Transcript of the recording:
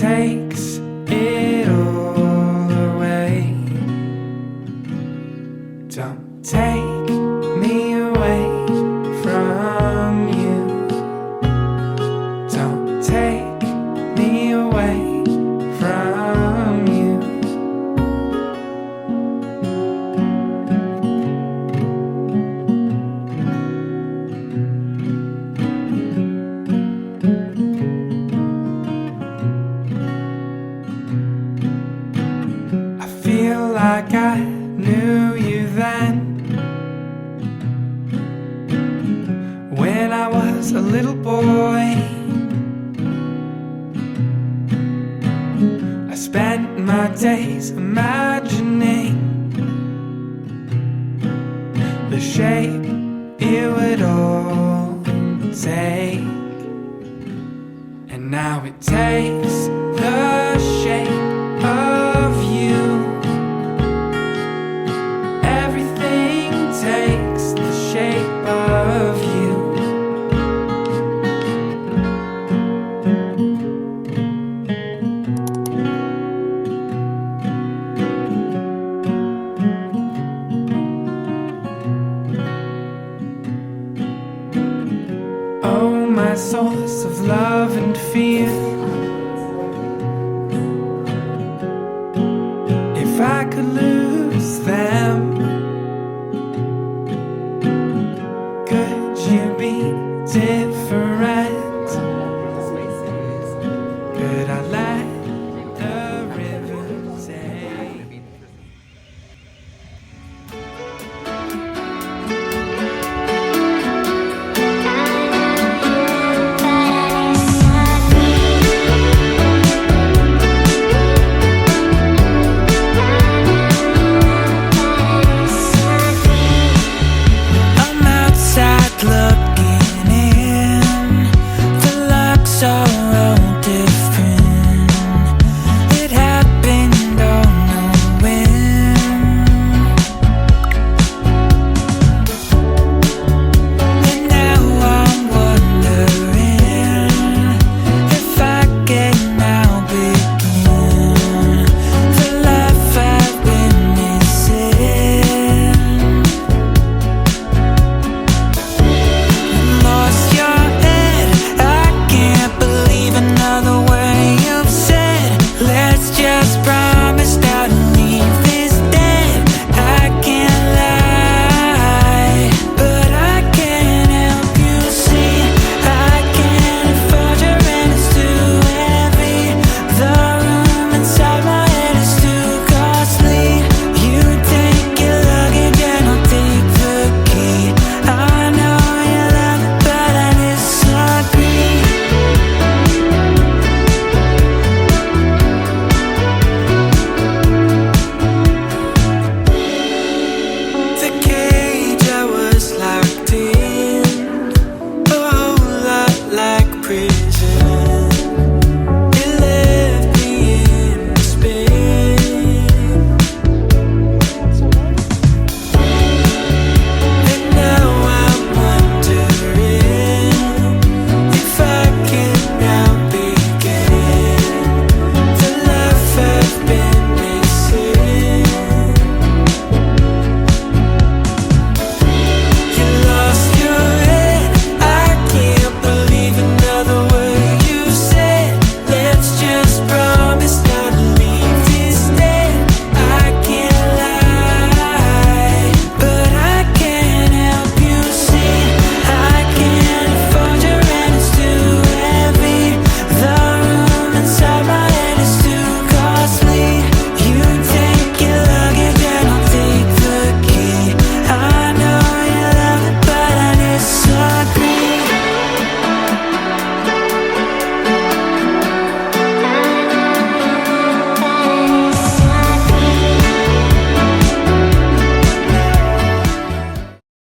takes it all away. Don't take me away from you. Don't take me away from you. I feel like I knew you then, when I was a little boy. I spent my days imagining the shape it would all take, and now it takes the shape of you. Everything takes the shape of you. Oh, my source of love and fear, if I could lose them, could you be different? Could I let the river take? I'm outside looking in, the looks are all different. It happened on a whim, and now I'm wondering if I can now begin the life I've been missing. Lost your head, I can't believe another word you've said. Let's just promise not to leave this dead. I can't lie, but I can't help you see. I can't afford your rent, it's too heavy. The room inside my head is too costly. You take your luggage and I'll take the key. I know you love it, but I disagree. The cage I was locked in, a whole lot like prison.